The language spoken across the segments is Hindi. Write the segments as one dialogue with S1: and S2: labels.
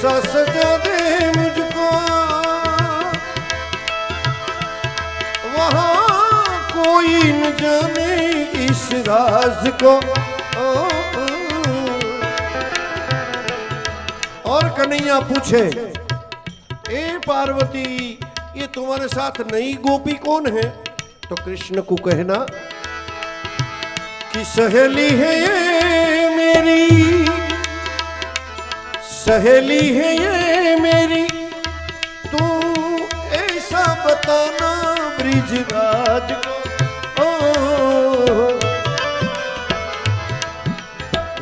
S1: ऐसा सजा दे मुझको वहां कोई न जाने इस राज को। और कन्हैया पूछे, ए पार्वती ये तुम्हारे साथ नई गोपी कौन है? तो कृष्ण को कहना कि सहेली है ये मेरी, सहेली है ये मेरी, तू ऐसा बताना ब्रिजराज को।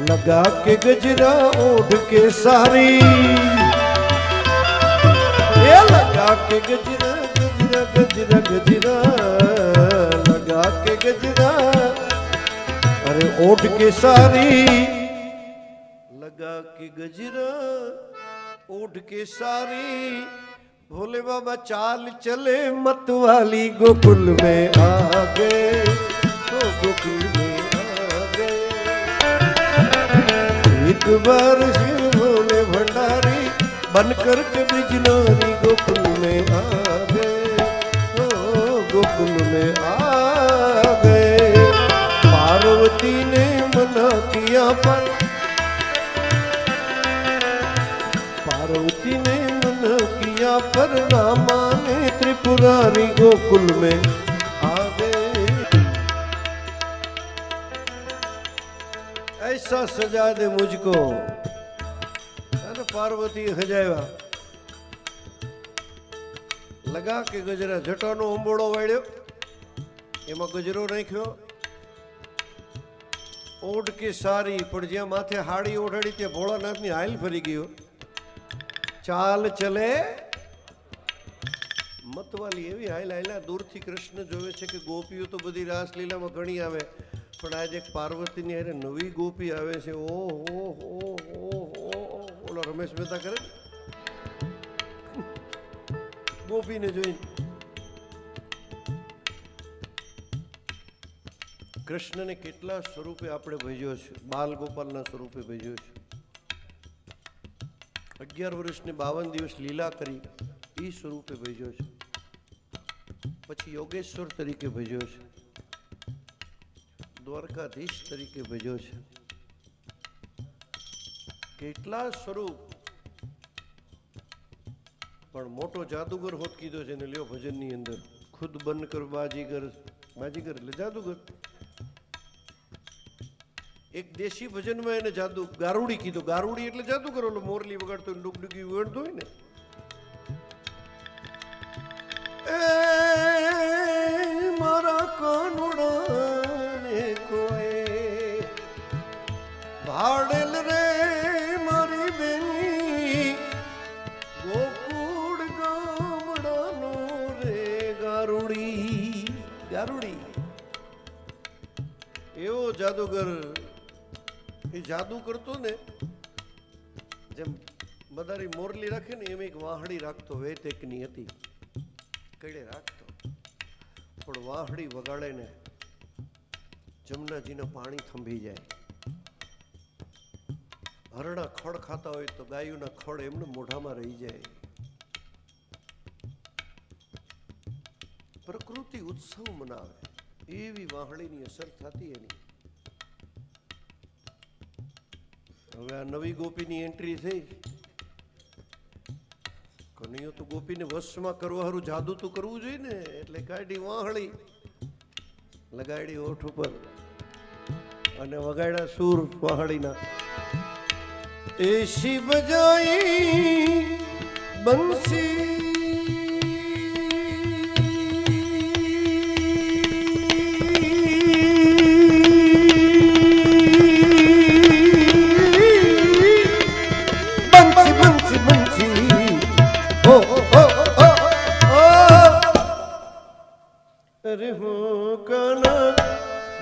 S1: लगा के गजरा ओढ़ के सारी, ये लगा के गजरा गजरा गजरा गजरा, लगा के गजरा अरे ओढ़ के सारी, लगा के गजरा ओढ़ के सारी, भोले बाबा चाल चले मतवाली गोकुल में आ गए, तो गोकुल में आ गए। एक बार शिव भोले भंडारी बनकर के बिजनौरी गोकुल में आ गए, तो गोकुल में आ गए। पार्वती ने मना किया पर, पार्वती ने मना किया पर ना माने त्रिपुरारी गोकुल में आ गए। ऐसा सजा दे मुझको। अरे पार्वती हजाया लगा के गजरा जटानो अंबोड़ो वाळ्यो, एमां गजरो नाख्यो, ओढ़ के सारी पण ज्यां माथे हाड़ी ओढ़ाड़ी त्या भोळानाथनी हाल फरी गयो। चाल चले मतवाली एवी हाल हाल्या, दूरथी कृष्ण जोवे छे के गोपीओ तो बधी रासलीलामां घणी आवे, पण आज एक पार्वतीनी हारे नवी गोपी आवे छे। ओ हो हो हो, ओला रमेश मेहता करे गोपीने जोई। कृष्णने કેટલા સ્વરૂપે આપણે ભજ્યો છે, બાલ ગોપાલના સ્વરૂપે ભજ્યો છે। 11 વર્ષની 52 દિવસ લીલા કરી એ સ્વરૂપે ભજ્યો છે। પછી યોગેશ્વર તરીકે ભજ્યો છે, દ્વારકાધીશ તરીકે ભજ્યો છે। કેટલા સ્વરૂપ, પણ મોટો જાદુગર હોત કીધો છે ને લ્યો ભજનની અંદર, ખુદ બન કર બાજીગર, બાજીગર એટલે જાદુગર। એક દેશી ભજનમાં એને જાદુ ગારુડી કીધો, ગારુડી એટલે જાદુગર, ઓલો મોરલી વગાડતો ડુગડુગી વગાડતો હોય ને। એ મારા કાનુડાને કોઈ ભાડેલ રે મારી બેની, ગોકુળ ગામડાનો રે ગારુડી, ગારુડી એવો જાદુગર। એ જાદુ કરતો ને, જેમ બધારી મોરલી રાખે ને એમ એક વાહડી રાખતો, વેતેકની હતી, કડે રાખતો, પણ વાહડી વગાડે ને જમનાજીના પાણી થંભી જાય। હરણા ખડ ખાતા હોય તો ગાયોના ખડ એમને મોઢામાં રહી જાય। પ્રકૃતિ ઉત્સવ મનાવે એવી વાહડીની અસર થતી એની। હવે આ નવી ગોપીની એન્ટ્રી થઈ, કનૈયો તો ગોપીને વશમાં કરવા હારું જાદુ તો કરવું જોઈએ ને, એટલે કાઢી વાહળી, લગાડી ઓઠ ઉપર અને વગાડ્યા સૂર વાહડીના। એસી બજાઈ બંસી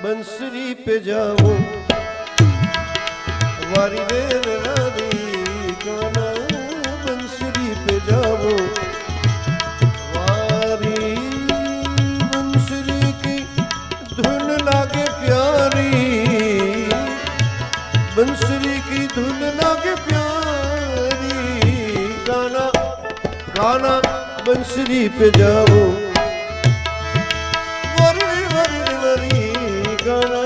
S1: बंसरी पे जाऊं वारी वेर रानी गाना, बंसरी पे जाऊं वारी, बंसरी की धुन लागे प्यारी, बंसरी की धुन लागे प्यारी। गाना बंसरी पे जाऊं वरी वरी वरी गाना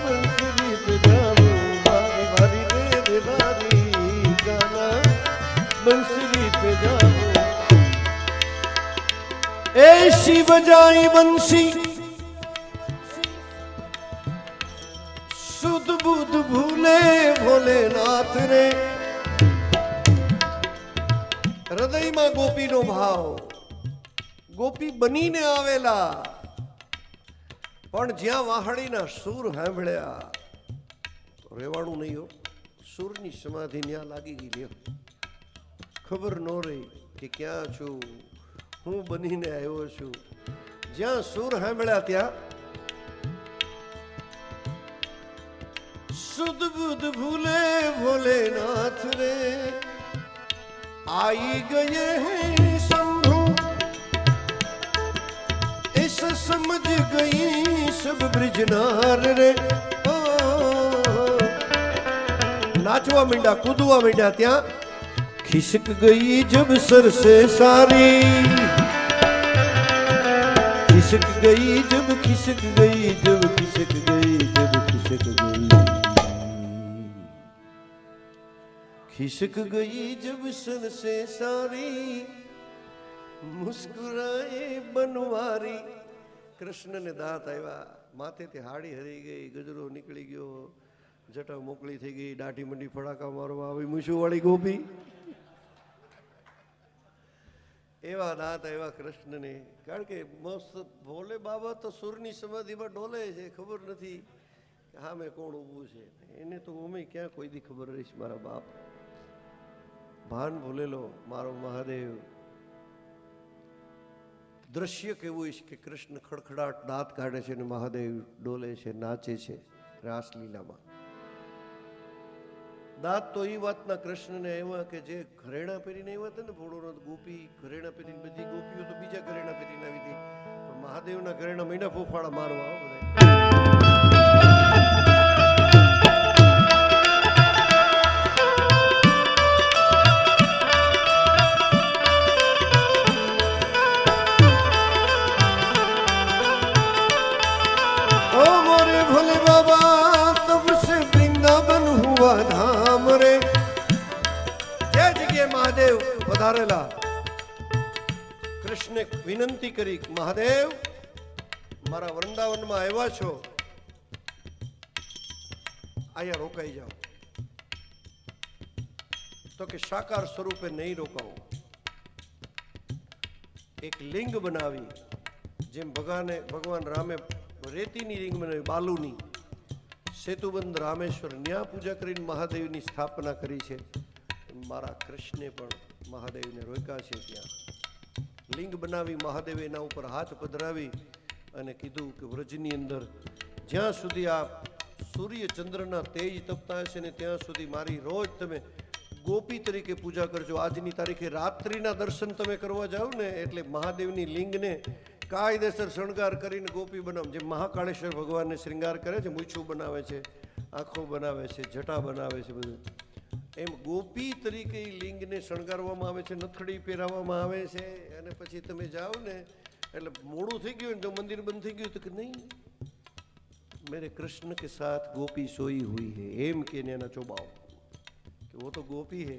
S1: बंसरी पे जाऊं वारी वारी रे वारी गाना बंसरी पे जाऊं ऐसी बजाई बंसी सुध बुध भूले भोलेनाथ रे હૃદયમાં ગોપીનો ભાવ ગોપી બનીને આવેલા પણ જ્યાં વાહડીના સૂર સાંભળ્યા તો રહેવાનું નહીં હો સૂરની સમાધિ ત્યાં લાગી ગઈ લ્યો ખબર ન રહી કે ક્યાં છું હું બનીને આવ્યો છું જ્યાં સૂર સાંભળ્યા ત્યાં સુધ બુધ ભૂલે ભોલેનાથ રે आई गए हैं शंभु ऐसा समझ गई सब ब्रिजनार रे नाचवा मिंडा कूदवा मिंडा त्या खिसक गई जब सर से सारी खिसक गई जब खिसक गई जब खिसक गई जब खिसक गई खिसक गई जब सन से सारी मुस्कुराए बनवारी कृष्ण ने दांत आया माथे ते हाड़ी हरी गई गजरो निकली गयो जटा मोकली थी गई दाढ़ी मंडी फड़ाका मारवा आई मूछू वाली गोपी एवा दांत आया कृष्ण ने कारण के मस्त भोले बाबा तो सूरनी समाधि में डोले छे खबर नहीं हाँ मैं कोण ऊभू छे एने तो उमे क्या कोई दी खबर रहीश मारा बाप भान भूलेलो मारो महादेव दृश्य केवुं के कृष्ण खड़खड़ाट दांत काढे छे ने महादेव डोले छे नाचे छे रासलीलामां दांत तो ई वातना कृष्ण ने एवा के जे घरेणा पेरीने एवा था ने भोळो गोपी घरेणा पेरीने बधी गोपीओ तो बीजा घरेणा पेरीने आवी थी पण महादेवना घरेणा महीना फोफाड़ा मारवा बधाय धाम रे जय जगह महादेव पधारेला कृष्ण विनंती करी महादेव मारा वृंदावन में आया छो आया रोकाई जाओ तो के साकार स्वरूपे नहीं रोकाओ एक लिंग बनावी जेम भगवान रामे रेती नी लिंग बनावी बालूनी सेतुबंध रामेश्वर न्या पूजा करीने महादेवनी स्थापना करी छे मारा कृष्णे पण महादेवने रोक्या छे त्यां लिंग बनावी महादेवे एना उपर हाथ पधरावी अने कीधुं के व्रजनी अंदर ज्यां सुधी आ सूर्य चंद्रना तेज तपता हशे ने त्यां सुधी मारी रोज तमे गोपी तरीके पूजा करजो आजनी तारीखे रात्रिना दर्शन तमे करवा जाओ ने एटले महादेवनी लिंगने कायदेसर श्रृंगार करीने गोपी बनाव जे महाकालेश्वर भगवान ने श्रृंगार करे छे मूछू बनावे छे आँखों बनावे छे जटा बनावे छे बधुं एम गोपी तरीके लिंग ने शणगारवामां आवे छे नथड़ी पहेराववामां आवे छे अने पछी तमे जाओ ने एटले मोडुं थई गयुं तो मंदिर बंद थई गयुं तो कि नहीं मेरे कृष्ण के साथ गोपी सोई हुई है एम के ना चौबाओ कि वो तो गोपी है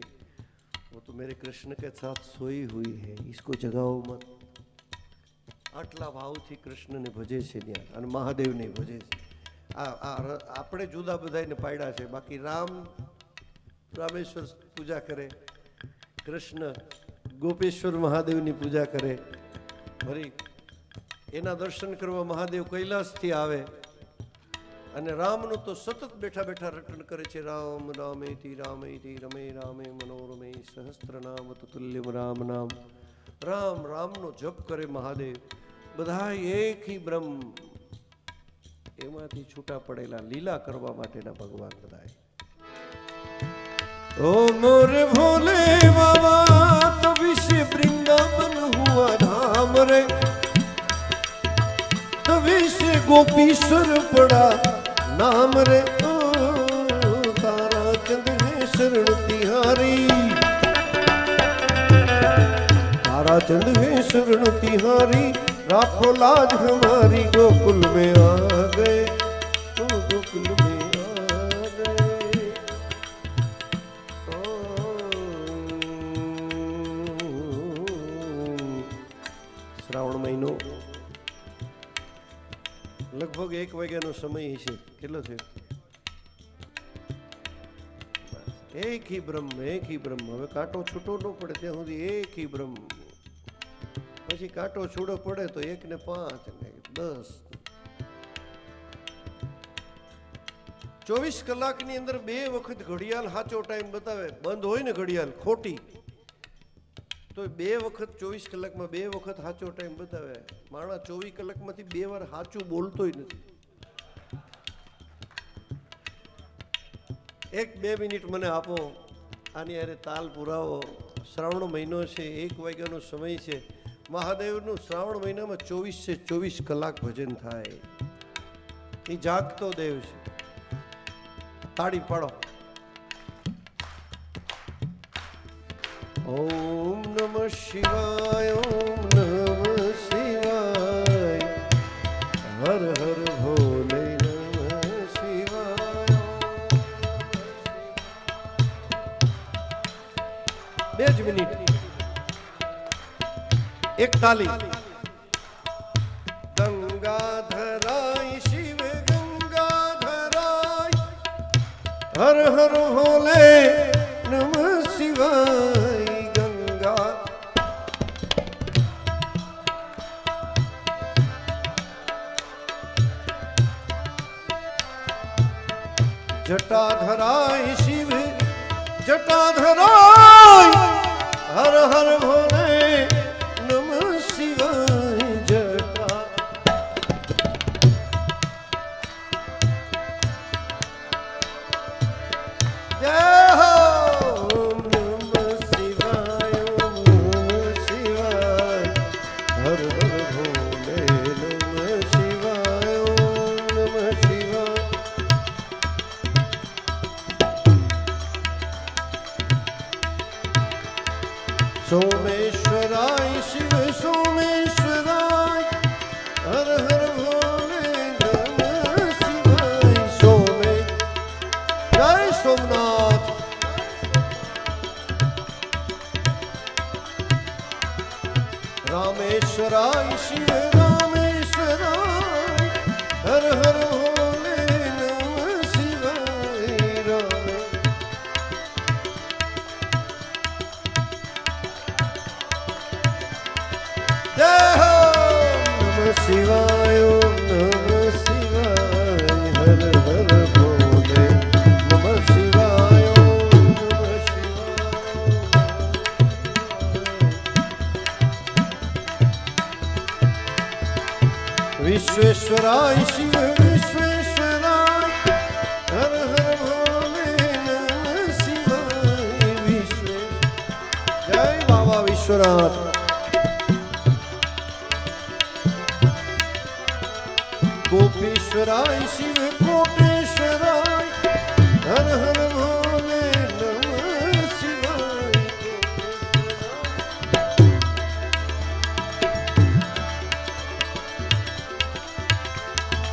S1: वो तो मेरे कृष्ण के साथ सोई हुई है इसको जगाओ मत आटला भावथी कृष्ण ने भजे छे त्यां अने महादेव ने भजे छे आपणे जुदा बधाईने पाड्या छे बाकी रामेश्वर पूजा करे कृष्ण गोपेश्वर महादेवनी पूजा करे वरी एना दर्शन करवा महादेव कैलाशथी आवे अने रामनो तो सतत बैठा बैठा रटन करे छे राम रामेति रामेति रमे रामे मनोरमे सहस्त्रनाम तुल्यम राम नाम राम रामनो जप करे महादेव बधाई एक ही ब्रह्म एमांथी छूटा पड़ेला लीला करवा माटेना भगवान बधाई ओ मोरे भोले बाबा तभी से वृंदावन हुआ धाम रे तभी से गोपीश्वर पड़ा नाम रे ओ तारा चंद है शरण तिहारी ताराचंद है शरण तिहारी, राखो लाज हमारी, गोकुल में आ गए, ओ गोकुल में आ गए। श्रावण महीनो लगभग 1 વાગ્યાનો સમય છે। કેટલો છે? એક ही ब्रह्म, एक ही ब्रह्म। હવે કાંટો છૂટો ન પડે ત્યાં સુધી એક ही ब्रह्म। પછી કાંટો છૂટો પડે તો 1 ને 5 ને 10। 24 કલાકની અંદર 2 વખત ઘડિયાળ સાચો ટાઈમ બતાવે, બંધ હોય ને ઘડિયાળ ખોટી તો 2 વખત 24 કલાકમાં 2 વખત સાચો ટાઈમ બતાવે। માણસ 24 કલાકમાંથી 2 વાર સાચું બોલતોય નથી। 1-2 મિનિટ મને આપો, આની અરે તાલ પુરાવો। શ્રાવણ મહિનો છે, 1 વાગ્યાનો સમય છે। મહાદેવનું શ્રાવણ મહિનામાં 24 से 24 કલાક ભજન થાય। એ જાગતો દેવ છે। તાળી પાડો। ઓમ નમઃ શિવાય, ઓમ નમઃ શિવાય, હર હર ભોલે નમઃ શિવાય। 2 મિનિટ, એક તાલી। ગંગાધરાય શિવ ગંગાધરાય, હર હર ભોલે નમઃ શિવાય। ગંગા જટાધરાય શિવ જટાધરાય, હર હર ભોલે નમઃ શિવાય। જટા જય હો, ઓમ નમઃ શિવાય, ઓમ નમઃ શિવાય, હર હર ભોલે નમઃ શિવાય, ઓમ નમઃ શિવાય। सोमेश्वराय शिव सोमेश्वराय, हर हर भोले नमः शिवाय। सोमे जय सोमनाथ। रामेश्वराय शिव रामेश्वराय, हर हर भोले नमः शिवाय। रामे जय हो, नमः शिवाय, ओम नमः शिवाय, हर हर भोले नमः शिवाय, ओम नमः शिवाय। विश्वेश्वराय शिव विश्वेश्वराय, हर हर भोले नमः शिवाय। विश्वेश्वर जय बाबा विश्वनाथ। गोपीश्वराय शिव कोटेश्वराय, हर हर भोले नमः शिवाय।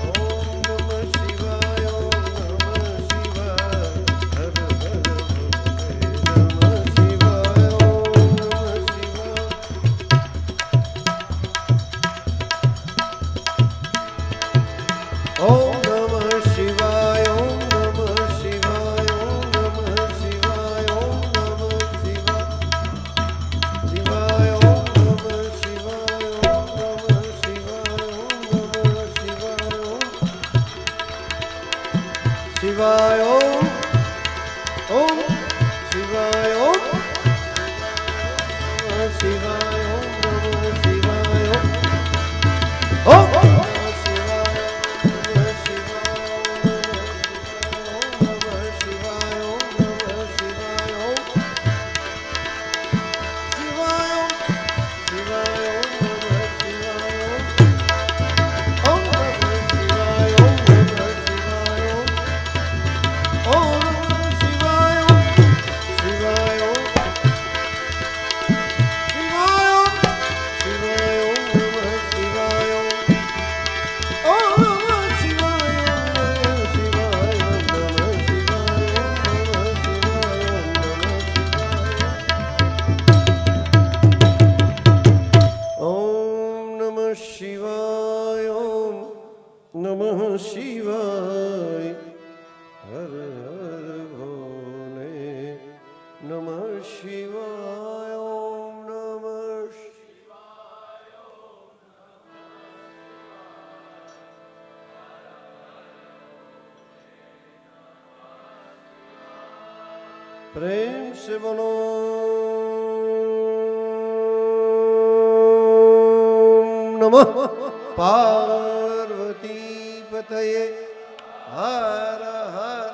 S1: ओम नमः शिवाय, ओम नमः शिवाय, हर हर भोले नमः शिवाय, ओम नमः शिवाय। ओम नमः शिवाय, ओम नमः शिवाय, ओम नमः शिवाय, ओम नमः शिवाय। शिवाय ओम नमः शिवाय, ओम नमः शिवाय, ओम नमः शिवाय, ओम शिवाय, ओम शिवाय, ओम नमः शिवाय, ओम नमः शिवाय, ओम નમઃ શિવાય હર હર ભોલે નમઃ શિવાય ઓમ નમઃ प्रेम से बोलो नमः पार्वती पतये हर हर